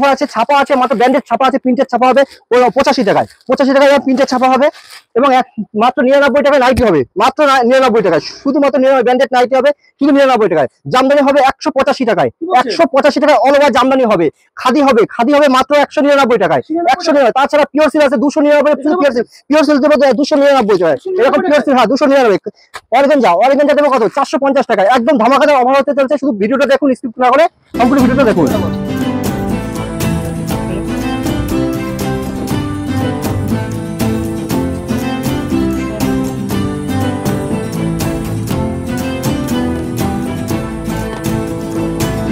Offer আছে, ছাপা আছে, মাত্র ব্র্যান্ডেড ছাপা আছে, প্রিন্টেড ছাপা হবে 85 টাকায়, 85 টাকায় প্রিন্টেড ছাপা হবে এবং মাত্র 99 টাকায় নাইটি হবে, মাত্র 99 টাকায়, শুধুমাত্র ব্র্যান্ডেড নাইটি হবে শুধু 99 টাকায়। জামদানি হবে 185 টাকায়, 185 টাকায় অল ওভার জামদানি হবে। খাদি হবে মাত্র 199 টাকায়, 199। তাছাড়া পিওর সিল্ক আছে 299, পিওর সিল্ক দেবো 299 টাকায়, এরকম পিওর সিল্ক, হ্যাঁ 299। অর্গানজা দেবো কত, 450 টাকায়। একদম ধামাকাদার অফার হতে চলছে, শুধু ভিডিওটা দেখুন, স্কিপ না করে সম্পূর্ণ ভিডিওটা দেখুন।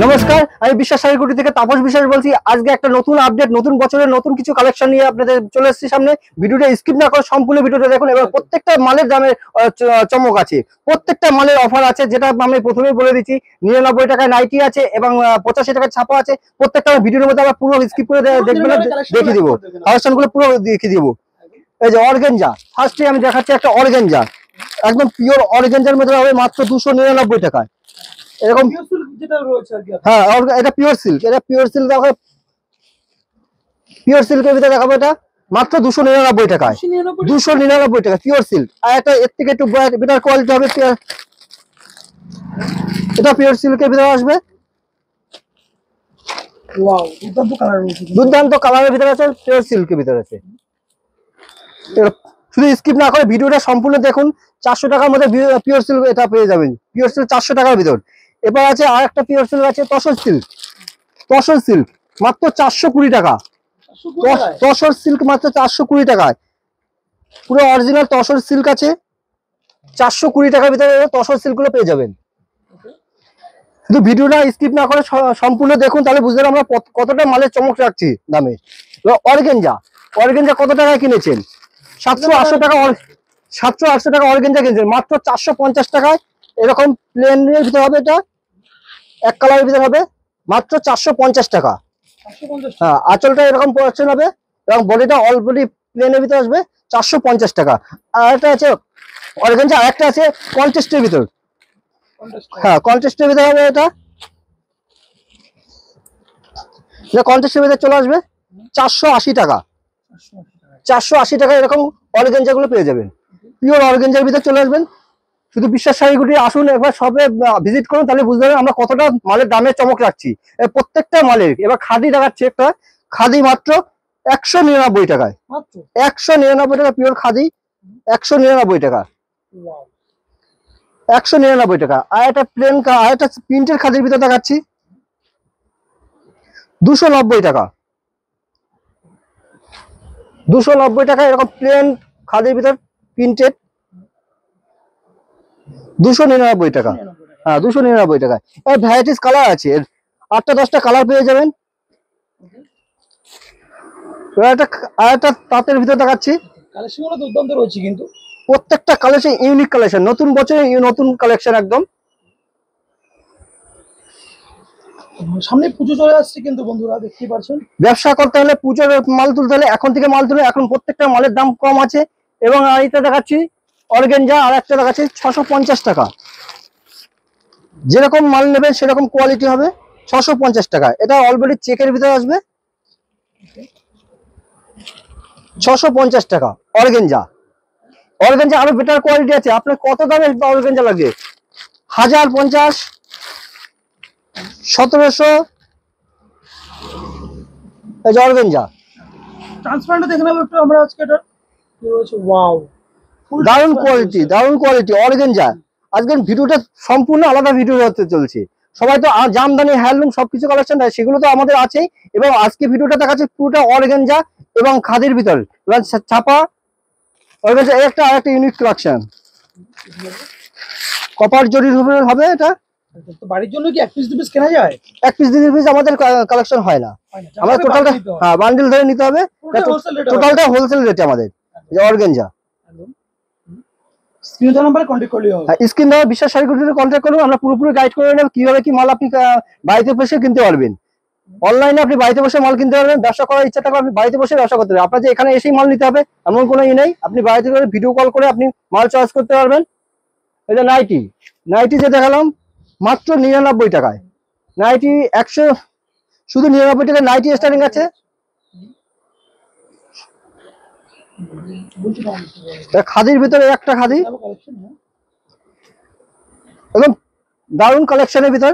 নমস্কার, আমি বিশ্বাস শাড়িগুটি থেকে তাপস বিশ্বাস বলছি। আজকে একটা নতুন আপডেট, নতুন বছরের নতুন কিছু কালেকশন নিয়ে আপনাদের চলে এসেছি সামনে। ভিডিওটা স্কিপ না করে সম্পূর্ণ ভিডিওটা দেখুন এবং প্রত্যেকটা মালের দামের চমক আছে, প্রত্যেকটা মালের অফার আছে, যেটা আমি প্রথমেই বলে দিচ্ছি। 99 টাকায় নাইটি আছে এবং 85 টাকায় ছাপা আছে। প্রত্যেকটা ভিডিওর মধ্যে আমরা পুরো স্কিপ করে দেখবেন, দেখিয়ে দিব কালেকশন গুলো, পুরো দেখিয়ে দিব। এই যে অর্গানজা, ফার্স্টে আমি দেখাচ্ছি একটা অর্গানজা, একদম পিওর অর্গানজার মধ্যে হবে মাত্র 299 টাকায়। এরকম হ্যাঁ, এটা পিওর সিল্ক, এটা পিওর সিল্ক দেখো, পিওর সিল্কের ভিতরে দেখাবো এটা মাত্র 299 টাকায়, 299 টাকা পিওর সিল্ক। আর এটা এর থেকে একটু বেটার কোয়ালিটি হবে, এটা পিওর সিল্কের ভিতরে আসবে। ওয়াও, দুর্দান্ত কালারের ভিতরে আছে, পিওর সিল্কের ভিতরে আছে। শুধু স্কিপ না করে ভিডিওটা সম্পূর্ণ দেখুন। 400 টাকার মধ্যে পিওর সিল্ক এটা পেয়ে যাবেন, পিওর সিল্ক 400 টাকার ভিতর। এবার আছে আর একটা পিওর সিল্ক আছে, তসর সিল্ক, তসর সিল্ক মাত্র 420 টাকা, তসর সিল্ক মাত্র 420 টাকায়, পুরো অরিজিনাল তসর সিল্ক আছে। 420 টাকার ভিতরে তসর সিল্ক গুলো পেয়ে যাবেন। শুধু ভিডিওটা স্কিপ না করে সম্পূর্ণ দেখুন, তাহলে বুঝতে পারবেন আমরা কতটা মালের চমক রাখছি দামে। অর্গানজা, অর্গানজা কত টাকায় কিনেছেন? 700-800 টাকা, 700-800 টাকা অর্গানজা কিনেছেন, মাত্র 450 টাকায়। এরকম প্লেনের ভিতরে হবে, এটা এক কালারের ভিতরে হবে, মাত্র 450 টাকা। হ্যাঁ, আঁচলটা এরকম পোর্শন হবে এবং বডিটা অল বডি প্লেনের ভিতরে আসবে, 450 টাকা। আর একটা আছে অর্গানজা, আর একটা আছে কন্ট্রাস্টের ভিতর, হ্যাঁ কন্ট্রাস্টের ভিতরে হবে, এটা কন্ট্রাস্টের ভিতরে চলে আসবে 480 টাকা, 480 টাকা। এরকম অর্গানজা গুলো পেয়ে যাবেন, পিওর অর্গানজার ভিতরে চলে আসবেন। শুধু বিশ্বাস শাড়িগুটি আসুন, একবার সবে ভিজিট করুন, তাহলে বুঝতে পারবেন আমরা কতটা মালের দামের চমক রাখছি প্রত্যেকটা মালের। এবার খাদি দেখাচ্ছে একটা, খাদি মাত্র 199 টাকায়, 199 টাকা পিওর খাদি, 199 টাকা, 199 টাকা। আর একটা প্লেন, আর একটা প্রিন্টের খাদির ভিতরে দেখাচ্ছি 290 টাকা, 290 টাকা। এরকম প্লেন খাদির ভিতর প্রিন্টেড 299 টাকা, হ্যাঁ 299 টাকা। এই ভ্যারাইটিস কালার আছে, 8টা-10টা কালার পেয়ে যাবেন। আর একটা তাঁতের ভিতর দেখাচ্ছি, কালেকশনগুলো দুর্দান্ত রয়েছে, কিন্তু প্রত্যেকটা কালেকশন ইউনিক কালেকশন, নতুন বছরে নতুন কালেকশন একদম। সামনে পুজো চলে আসছে, কিন্তু বন্ধুরা দেখতেই পাচ্ছেন, ব্যবসা করতে হলে, পুজোর মাল তুলতে হলে এখন থেকে মাল তুলে, এখন প্রত্যেকটা মালের দাম কম আছে। এবং এটা দেখাচ্ছি অর্গানজা, আর একটা দেখাচ্ছি 650 টাকা। যেরকম মাল নেবেন সেরকম কোয়ালিটি হবে, 650 টাকা। এটা অলরেডি চেকের ভিতরে আসবে, 650 টাকা অর্গানজা। অর্গানজা আরো বেটার কোয়ালিটি আছে, আপনার কত দামে অর্গানজা লাগে? 1050, 1700। এই যে অর্গানজা, ট্রান্সপারেন্ট দেখে নেব একটু আমরা আজকে। এটা রয়েছে, ওয়াও, দারুণ কোয়ালিটি, দারুণ কোয়ালিটি অর্গানজা। আজকের ভিডিওটা সম্পূর্ণ আলাদা ভিডিও হতে চলছে। সবাই তো জামদানি, হ্যান্ডলুম সবকিছু কালেকশন দেয়, সেগুলো তো আমাদের আছেই। এবং আজকে ভিডিওটা দেখাচ্ছে পুরোটা অর্গানজা এবং খাদির ভিতর ছাপা অর্গানজা। একটা আর একটা ইউনিক কালেকশন, কপার জরির হবে। এটা বাড়ির জন্য কি এক পিস দু পিস কেনা যায়? এক পিস 2 পিস আমাদের কালেকশন হয় না, আমাদের টোটালটা, হ্যাঁ বান্ডিল ধরে নিতে হবে, টোটালটা হোলসেল রেটে আমাদের অর্গানজা। স্ক্রিন নাম্বারে কন্টাক্ট করলেই হবে, স্ক্রিন নাম্বার বিশ্বাস শাড়িগুলোতে কন্টাক্ট করুন, আমরা পুরোপুরি গাইড করে নেব কিভাবে কি মাল আপনি বাড়িতে বসে কিনতে পারবেন। অনলাইনে আপনি বাড়িতে বসে মাল কিনতে পারবেন, ব্যবসা করার ইচ্ছা থাকলে আপনি বাড়িতে বসে ব্যবসা করতে পারবেন। আপনার যে এখানে এসেই মাল নিতে হবে এমন কোনো নেই, আপনি বাড়িতে করে ভিডিও কল করে আপনি মাল চয়েস করতে পারবেন। এটা নাইটি, নাইটি যে দেখালাম মাত্র 99 টাকায়, নাইটি শুধু 99 টাকা নাইটি স্টার্টিং আছে। বলছি না খাদির ভিতরে একটা খাদি, কালেকশন। হ্যাঁ একদম দারুণ কালেকশনের ভিতর।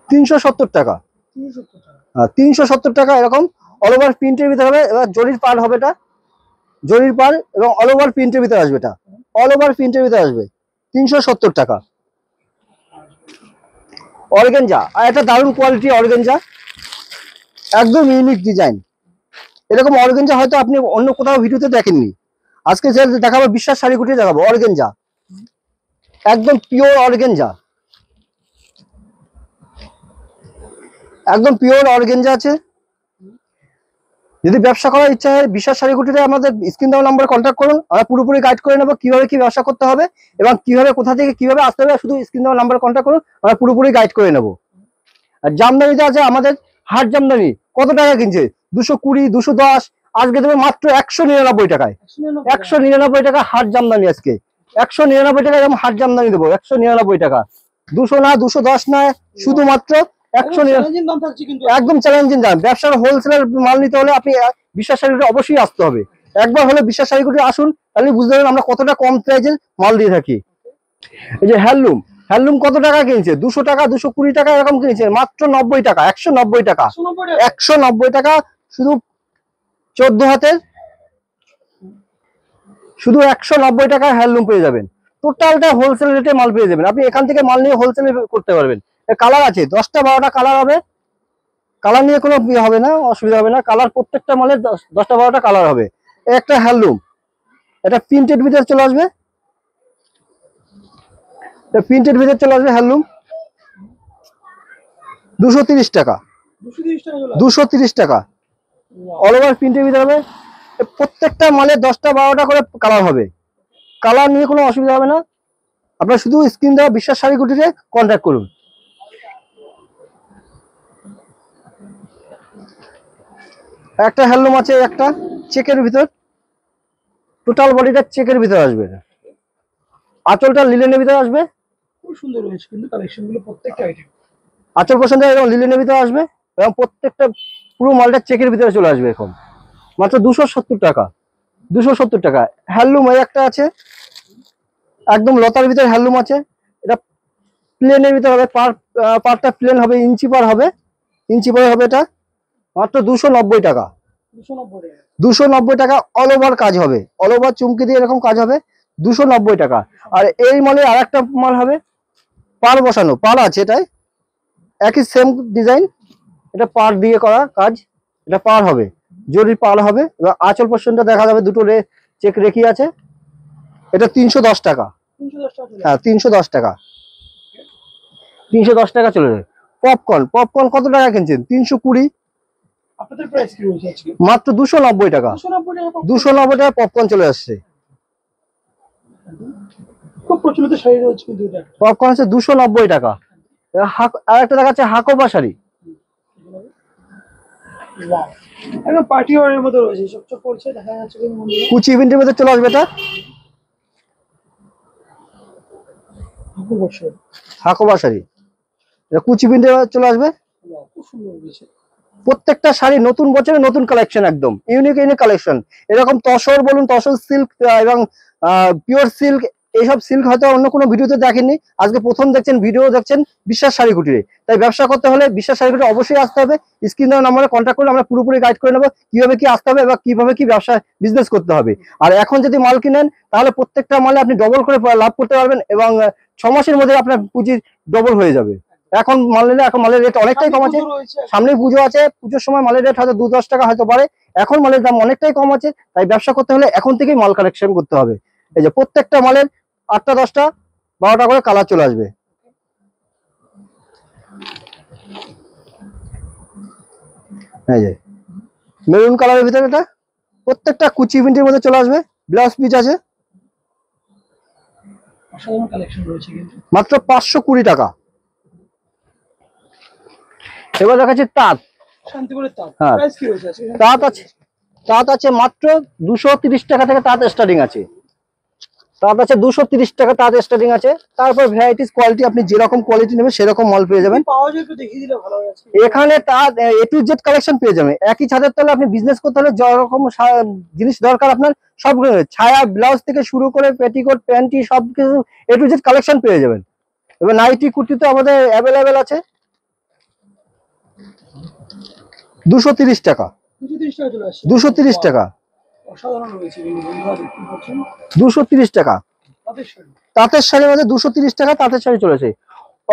370 টাকা। 370 টাকা। 370 টাকা এরকম অল ওভার প্রিন্টের ভিতরে হবে। এবার জরির পার হবে, এটা জরির পার এবং অল ওভার প্রিন্টের ভিতরে আসবে, এটা অল ওভার প্রিন্টের ভিতরে আসবে। 370 টাকা। অর্গানজা, আর একটা দারুণ কোয়ালিটি অর্গানজা, একদম ইউনিক ডিজাইন। এরকম অর্গানজা হয়তো আপনি অন্য কোথাও ভিডিওতে দেখেননি। আজকে যে দেখাবো বিশ্বাস শাড়ি কুটিয়ে দেখাবো অর্গানজা, একদম পিওর অর্গানজা, একদম পিওর অর্গানজা আছে। যদি ব্যবসা করার ইচ্ছা হয় বিশ্বাস শাড়ি কুটিতে আমাদের স্ক্রিন দেওয়া নাম্বারে কন্ট্যাক্ট করুন। আমরা পুরোপুরি গাইড করে নেবো কিভাবে কি ব্যবসা করতে হবে এবং কিভাবে কোথা থেকে কিভাবে আসতে হবে। শুধু স্ক্রিন দেওয়া নাম্বারে কন্ট্যাক্ট করুন, আমরা পুরোপুরি গাইড করে নেবো। আর জামদানিতে আছে আমাদের হাট জামদানি, কত টাকা কিনছে? 220, 210, আজকে দেবে মাত্র 199 টাকায়। 199 টাকা হাট জামদানি আজকে, 199 টাকা এরকম হাট জামদানি দেবো। 199 টাকা, 200 না, 210 না, শুধুমাত্র 199। দাম থাকছে কিন্তু একদম চ্যালেঞ্জিং দাম। ব্যবসার হোলসেলার মাল নিতে হলে আপনি বিশ্বাস শাড়ি কুটি অবশ্যই আসতে হবে। একবার হলে বিশ্বাস শাড়ি কুটি আসুন, তাহলে বুঝতে পারবেন আমরা কতটা কম প্রাইজের মাল দিয়ে থাকি। এই যে হ্যান্ডলুম, হ্যান্ডলুম কত টাকা কিনছে? 200 টাকা, 220 টাকা এরকম কিনছে, মাত্র 90 টাকা। 190 টাকা, 190 টাকা শুধু 14 হাতের, শুধু 190 টাকা হ্যান্ডলুম পেয়ে যাবেন। টোটালটা হোলসেল রেটে মাল পেয়ে যাবেন। আপনি এখান থেকে মাল নিয়ে হোলসেলে করতে পারবেন। কালার আছে 10টা 12টা কালার হবে, কালার নিয়ে কোনো হবে না, অসুবিধা হবে না। কালার প্রত্যেকটা মালের 10টা 12টা কালার হবে। একটা হ্যান্ডলুম, এটা প্রিন্টেড ভিতরে চলে আসবে, প্রিন্টেড ভিতরে চলে আসবে হ্যান্ডলুম, 230 টাকা। 230 টাকা অল ওভার প্রিন্টের ভিতরে হবে। প্রত্যেকটা মালে 10টা 12টা করে কালার হবে, কালার নিয়ে কোনো অসুবিধা হবে না। আপনারা শুধু স্ক্রিন দেওয়া বিশ্বাস শাড়ি কুটিতে কন্ট্যাক্ট করুন। একটা হ্যান্ডলুম আছে, একটা চেকের ভিতর, টোটাল বডিটা চেকের ভিতর আসবে, আঁচলটা লিলেনের ভিতরে আসবে। খুব সুন্দর হয়েছে কিন্তু কালেকশন গুলো প্রত্যেকটা আইটেম। আঁচল পছন্দ এবং লিলেনের ভিতরে আসবে এবং প্রত্যেকটা পুরো মালটা চেকের ভিতরে চলে আসবে। এরকম মাত্র 270 টাকা। 270 টাকা হ্যান্ডলুম এই একটা আছে, একদম লতার ভিতরে হ্যান্ডলুম আছে। এটা প্লেনের ভিতরে হবে, পারটা প্লেন হবে, ইঞ্চি পার হবে, ইঞ্চি পার হবে। এটা মাত্র 290 টাকা। 290 টাকা অল ওভার কাজ হবে, অল ওভার চুমকি দিয়ে এরকম কাজ হবে, 290 টাকা। আর এই মালে আর একটা মাল হবে, পার বসানো, পার আছে এটাই, একই সেম ডিজাইন, এটা পার দিয়ে করা কাজ, এটা পার হবে, জরির পার হবে। এবার আঁচল পোর্শনটা দেখা যাবে, দুটো চেক রেখি আছে। এটা 310 টাকা। হ্যাঁ 310 টাকা, 310 টাকা চলে যাবে। পপকর্ন, পপকর্ন কত টাকা কিনছেন? 320। আপনাদের প্রাইস কি রয়েছে আজকে? মাত্র 290 টাকা। 290 টাকা পপকর্ন চলে আসছে। খুব প্রচলিত শাড়ি রয়েছে কিন্তু এটা। পপকর্ন হচ্ছে 290 টাকা। আর একটা দেখাচ্ছে হাকোবা শাড়ি, ওয়াও, একদম পার্টি ওয়ারের মতো রয়েছে, চকচক করছে, দেখা যাচ্ছে কিন্তু মন্দিরে। কুচি ইভেন্টের মধ্যে চলে আসবে এটা, হাকোবা শাড়ি, এটা কুচি ইভেন্টে চলে আসবে। খুব সুন্দর হয়েছে। প্রত্যেকটা শাড়ি নতুন বছরে নতুন কালেকশন, একদম ইউনিক ইউনিক কালেকশন। এরকম তসর বলুন, তসর সিল্ক এবং পিওর সিল্ক, এইসব সিল্ক হয়তো অন্য কোনো ভিডিওতে দেখেননি, আজকে প্রথম দেখছেন, ভিডিও দেখছেন বিশ্বাস শাড়ি কুটিরে। তাই ব্যবসা করতে হলে বিশ্বাস শাড়ি কুটিরে অবশ্যই আসতে হবে। স্ক্রিন দেওয়া নাম্বারে কন্ট্যাক্ট করলে আমরা পুরোপুরি গাইড করে নেবো কিভাবে কি আসতে হবে এবং কিভাবে কি ব্যবসা বিজনেস করতে হবে। আর এখন যদি মাল কিনেন তাহলে প্রত্যেকটা মালে আপনি ডবল করে লাভ করতে পারবেন এবং 6 মাসের মধ্যে আপনার পুঁজি ডবল হয়ে যাবে। এখন মাল নিলে এখন মালের রেট অনেকটাই কম আছে, সামনে পুজো আছে, পুজোর সময় মালের রেট হয়তো 2-10 টাকা হয়তো বাড়ে, এখন মালের দাম অনেকটাই কম আছে। তাই ব্যবসা করতে হলে এখন থেকেই মাল কালেকশন করতে হবে। এই যে প্রত্যেকটা মালের 8টা 10টা 12টা করে কালার চলে আসবে। এই যে মেরুন কালারের ভিতরে, এটা প্রত্যেকটা কুচি প্রিন্টের মধ্যে চলে আসবে, ব্লাউজ পিস আছে, অসাধারণ কালেকশন রয়েছে কিন্তু। মাত্র 520 টাকা। এবার দেখাচ্ছি তাঁত, শান্তিপুরের তাঁত, হ্যাঁ প্রাইস কি রয়েছে আজকে? তাঁত আছে, তাঁত আছে মাত্র 230 টাকা থেকে তাঁত স্টার্টিং আছে। তাঁত আছে 230 টাকা তাঁত স্টার্টিং আছে। তারপর ভ্যারাইটিস কোয়ালিটি, আপনি যেরকম কোয়ালিটি নেবেন সেরকম মাল পেয়ে যাবেন। পাওয়া যায় একটু দেখিয়ে দিলে ভালো হয় আজকে। এখানে তাঁত A to Z কালেকশন পেয়ে যাবেন। একই ছাদের তলে আপনি বিজনেস করতে হলে যেরকম জিনিস দরকার আপনার সবগুলো, ছায়া ব্লাউজ থেকে শুরু করে পেটিকোট প্যান্টি সবকিছু A to Z কালেকশন পেয়ে যাবেন। এবার নাইটি কুর্তি তো আমাদের অ্যাভেলেবেল আছে 230 টাকা। 230 টাকা চলে আসছে। 230 টাকা, অসাধারণ রয়েছে কিন্তু বন্ধুরা দেখতে পাচ্ছেন 230 টাকা। তাদের শাড়ি। তাঁতের শাড়ির মধ্যে 230 টাকা তাঁতের শাড়ি চলেছে।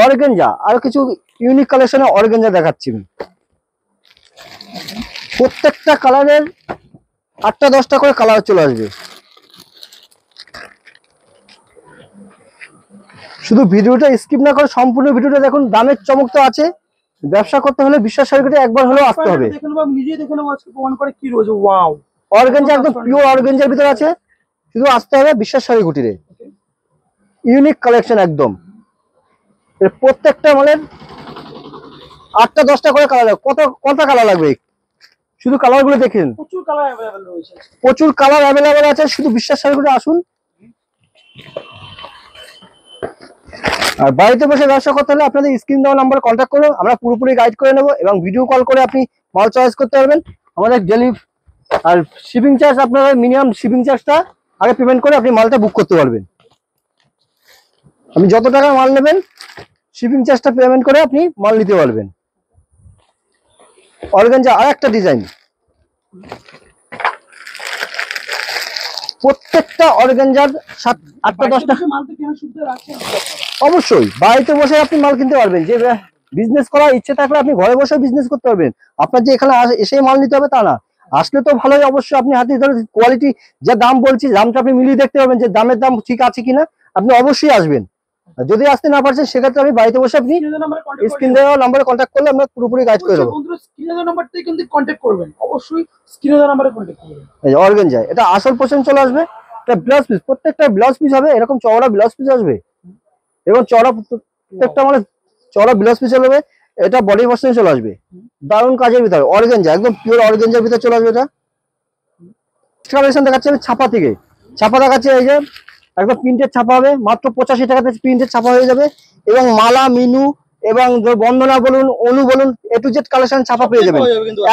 অর্গানজা, আরো কিছু ইউনিক কালেকশনে অর্গানজা দেখাচ্ছি আমি। প্রত্যেকটা কালারের 8টা 10টা করে কালার চলে আসবে। শুধু ভিডিওটা স্কিপ না করে সম্পূর্ণ ভিডিওটা দেখুন। দামের চমক তো আছে, ব্যবসা করতে হলে বিশ্বাস শাড়িতে একবার হলেও আসতে হবে। দেখে নেবো, আমি নিজেই দেখে নেবো আজকে প্রমাণ করে কি রয়েছে। ওয়াও, অর্গানজা একদম পিওর অর্গানজার ভিতরে আছে, শুধু আসতে হবে বিশ্বাস শাড়ি কুটিরে। ইউনিক কালেকশন একদম। এর প্রত্যেকটা মালের 8টা 10টা করে কালার, কত কালার লাগবে শুধু কালার গুলো দেখেন। প্রচুর কালার अवेलेबल রয়েছে। প্রচুর কালার অ্যাভেলেবেল আছে, শুধু বিশ্বাস শাড়ি কুটিরে আসুন। আর বাড়িতে বসে ব্যবসা করতে হলে আপনাদের স্ক্রিন দেওয়া নাম্বার কন্ট্যাক্ট করুন, আমরা পুরোপুরি গাইড করে নেবো এবং ভিডিও কল করে আপনি মাল চয়েস করতে পারবেন। আমাদের ডেলিভারি আর শিপিং চার্জ, আপনারা মিনিমাম শিপিং চার্জটা আগে পেমেন্ট করে আপনি মালটা বুক করতে পারবেন। আপনি যত টাকা মাল নেবেন শিপিং চার্জটা পেমেন্ট করে আপনি মাল নিতে পারবেন। অর্গানজা আর একটা ডিজাইন, প্রত্যেকটা অর্গানজার 8টা 10টা মাল তো কেনা শুনতে রাখছেন। অবশ্যই বাড়িতে বসে আপনি মাল কিনতে পারবেন। যে বিজনেস করার ইচ্ছে থাকলে আপনি ঘরে বসে বিজনেস করতে পারবেন। আপনার যে এখানে এসে মাল নিতে হবে তা না, আসলে তো ভালোই, অবশ্যই আপনি হাতে ধরে কোয়ালিটি যা দাম বলছি দামটা আপনি মিলিয়ে দেখতে পারবেন যে দামের দাম ঠিক আছে কিনা। আপনি অবশ্যই আসবেন। আর যদি আসতে না পারছেন সেক্ষেত্রে আমি বাড়িতে বসে আপনি স্ক্রিন দেওয়া নাম্বারে কন্ট্যাক্ট করলে আমরা পুরোপুরি গাইড করে দেবো। বন্ধুরা স্ক্রিনে দেওয়া নাম্বারটাই কিন্তু কন্টাক্ট করবেন, অবশ্যই স্ক্রিনে দেওয়া নাম্বারে কন্টাক্ট করবেন। এই অর্গানজা এটা আসল পোর্শন চলে আসবে। এটা ব্লাউজ পিস, প্রত্যেকটা ব্লাউজ পিস হবে এরকম চওড়া ব্লাউজ পিস আসবে এবং চওড়া প্রত্যেকটা মানে চওড়া ব্লাউজ পিস চলে আসবে। এটা বডি পোর্শন চলে আসবে দারুণ কাজের ভিতরে। অর্গানজা একদম পিওর অর্গানজার ভিতরে চলে আসবে। এটা কালেকশন দেখাচ্ছে আমি ছাপা থেকে, ছাপা দেখাচ্ছে এই যে একদম প্রিন্টের ছাপা হবে মাত্র 85 টাকাতে প্রিন্টের ছাপা হয়ে যাবে। এবং মালা মিনু এবং বন্দনা বলুন অনু বলুন A to Z কালেকশন ছাপা পেয়ে যাবেন।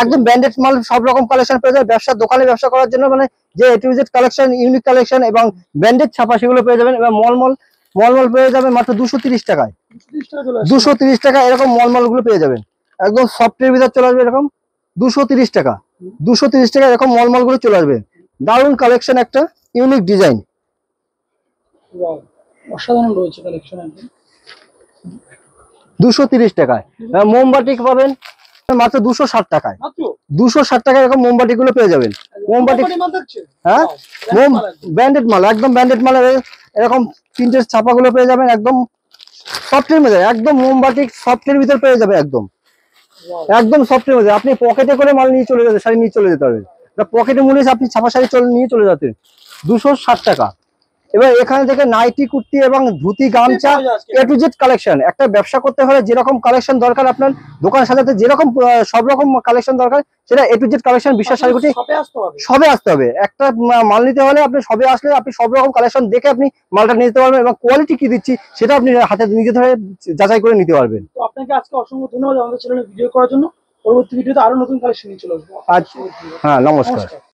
একদম ব্র্যান্ডেড মাল সব রকম কালেকশন পেয়ে যাবে। ব্যবসার দোকানে ব্যবসা করার জন্য মানে যে A to Z collection, unique collection এবং ব্র্যান্ডেড ছাপা সেগুলো পেয়ে যাবেন। এবং মলমল পেয়ে যাবেন মাত্র 230 টাকায়। 230 টাকা এরকম মলমল গুলো পেয়ে যাবেন। একদম সফটের ভিতর চলে আসবে এরকম 230 টাকা। 230 টাকা এরকম মলমল গুলো চলে আসবে। দারুণ কালেকশন, একটা ইউনিক ডিজাইন। ওয়াও, অসাধারণ রয়েছে কালেকশন একদম। 230 টাকায় মোমবাটি পাবেন মাত্র 260 টাকায়। মাত্র 260 টাকায় এরকম মোমবাটি গুলো পেয়ে যাবেন। মোমবাটি মাল থাকছে। হ্যাঁ ব্র্যান্ডেড মাল, একদম ব্র্যান্ডেড মাল। এরকম প্রিন্টের ছাপা গুলো পেয়ে যাবেন একদম সফটের মধ্যে, একদম মোমবাটি সফটের ভিতর পেয়ে যাবে একদম একদম সফটের মধ্যে। আপনি পকেটে করে মাল নিয়ে চলে যেতে, শাড়ি নিয়ে চলে যেতে পারবেন। পকেটে মনে আপনি ছাপা শাড়ি নিয়ে চলে যেতেন 260 টাকা। এবার এখানে থেকে নাইটি কুর্তি এবং ধুতি গামছা A to Z কালেকশন। একটা ব্যবসা করতে হলে যেরকম কালেকশন দরকার আপনার দোকান সাজাতে যেরকম সব রকম কালেকশন দরকার সেটা A to Z কালেকশন বিশ্বাস শাড়ি কুর্তি সবে আসতে হবে। একটা মাল নিতে হলে আপনি সবে আসলে আপনি সব রকম কালেকশন দেখে আপনি মালটা নিতে পারবেন এবং কোয়ালিটি কি দিচ্ছি সেটা আপনি হাতে নিজে ধরে যাচাই করে নিতে পারবেন। তো আপনাকে আজকে অসংখ্য ধন্যবাদ আমাদের চ্যানেলে ভিডিও করার জন্য। পরবর্তী ভিডিওতে আরো নতুন কালেকশন নিয়ে চলে আসবো। আচ্ছা, হ্যাঁ, নমস্কার।